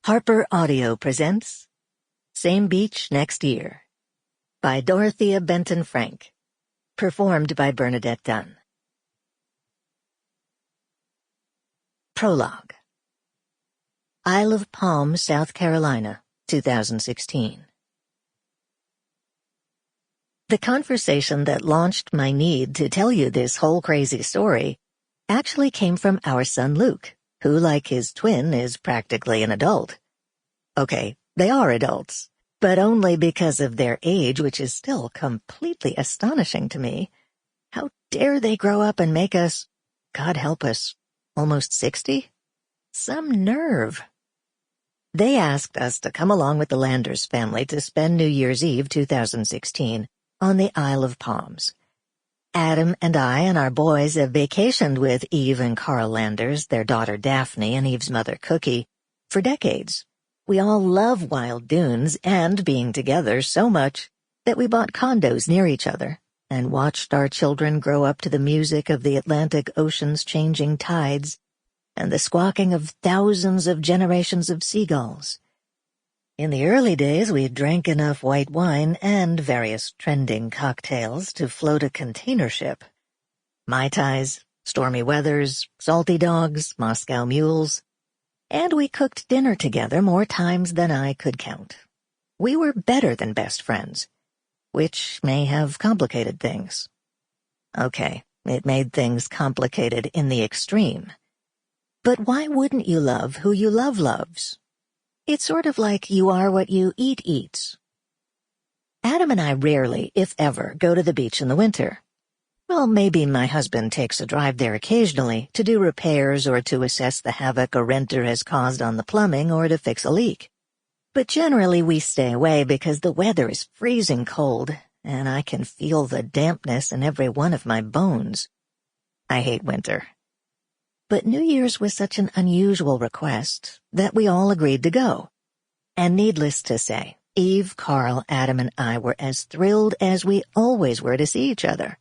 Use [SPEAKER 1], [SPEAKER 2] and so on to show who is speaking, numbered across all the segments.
[SPEAKER 1] Harper Audio presents Same Beach Next Year by Dorothea Benton Frank, performed by Bernadette Dunne. Prologue. Isle of Palm, South Carolina, 2016. The conversation that launched my need to tell you this whole crazy story actually came from our son Luke, who, like his twin, is practically an adult. Okay, they are adults, but only because of their age, which is still completely astonishing to me. How dare they grow up and make us, God help us, almost 60? Some nerve. They asked us to come along with the Landers family to spend New Year's Eve 2016 on the Isle of Palms. Adam and I and our boys have vacationed with Eve and Carl Landers, their daughter Daphne and Eve's mother Cookie, for decades. We all love wild dunes and being together so much that we bought condos near each other and watched our children grow up to the music of the Atlantic Ocean's changing tides and the squawking of thousands of generations of seagulls. In the early days, we drank enough white wine and various trending cocktails to float a container ship. Mai Tais, stormy weathers, salty dogs, Moscow mules. And we cooked dinner together more times than I could count. We were better than best friends, which may have complicated things. Okay, it made things complicated in the extreme. But why wouldn't you love who you love loves? It's sort of like you are what you eat eats. Adam and I rarely, if ever, go to the beach in the winter. Well, maybe my husband takes a drive there occasionally to do repairs or to assess the havoc a renter has caused on the plumbing or to fix a leak. But generally we stay away because the weather is freezing cold and I can feel the dampness in every one of my bones. I hate winter. But New Year's was such an unusual request that we all agreed to go. And needless to say, Eve, Carl, Adam, and I were as thrilled as we always were to see each other.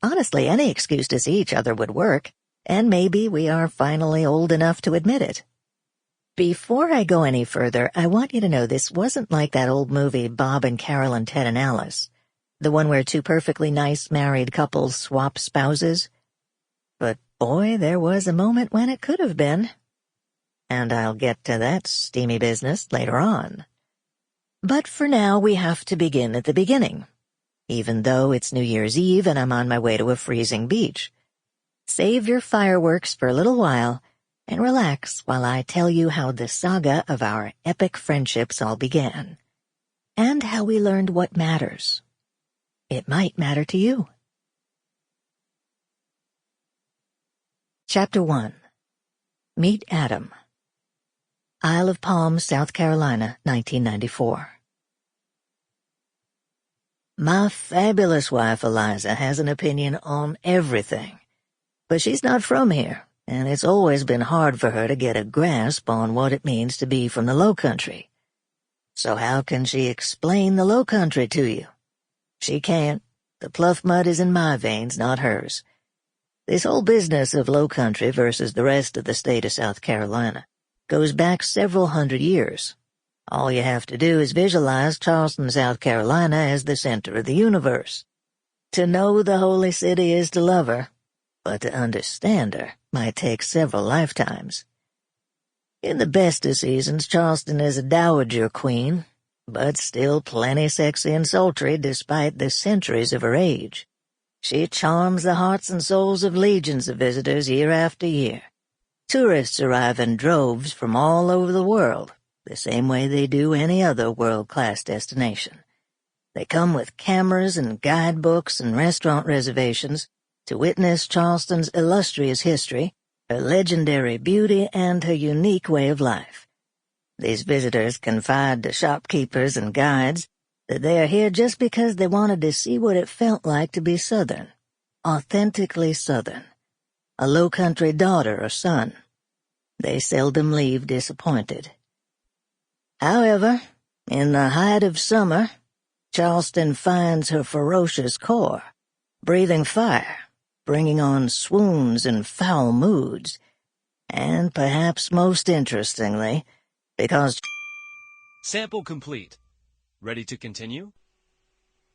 [SPEAKER 1] Honestly, any excuse to see each other would work, and maybe we are finally old enough to admit it. Before I go any further, I want you to know this wasn't like that old movie Bob and Carol and Ted and Alice, the one where two perfectly nice married couples swap spouses. But boy, there was a moment when it could have been. And I'll get to that steamy business later on. But for now, we have to begin at the beginning, even though it's New Year's Eve and I'm on my way to a freezing beach. Save your fireworks for a little while and relax while I tell you how the saga of our epic friendships all began, and how we learned what matters. It might matter to you. Chapter 1. Meet Adam. Isle of Palm, South Carolina, 1994. My fabulous wife Eliza has an opinion on everything, but she's not from here, and it's always been hard for her to get a grasp on what it means to be from the Lowcountry. So how can she explain the Lowcountry to you? She can't. The pluff mud is in my veins, not hers. This whole business of Lowcountry versus the rest of the state of South Carolina goes back several hundred years. All you have to do is visualize Charleston, South Carolina as the center of the universe. To know the holy city is to love her, but to understand her might take several lifetimes. In the best of seasons, Charleston is a dowager queen, but still plenty sexy and sultry despite the centuries of her age. She charms the hearts and souls of legions of visitors year after year. Tourists arrive in droves from all over the world, the same way they do any other world-class destination. They come with cameras and guidebooks and restaurant reservations to witness Charleston's illustrious history, her legendary beauty, and her unique way of life. These visitors confide to shopkeepers and guides that they are here just because they wanted to see what it felt like to be Southern, authentically Southern, a Lowcountry daughter or son. They seldom leave disappointed. However, in the height of summer, Charleston finds her ferocious core, breathing fire, bringing on swoons and foul moods, and perhaps most interestingly, because...
[SPEAKER 2] Sample complete. Ready to continue?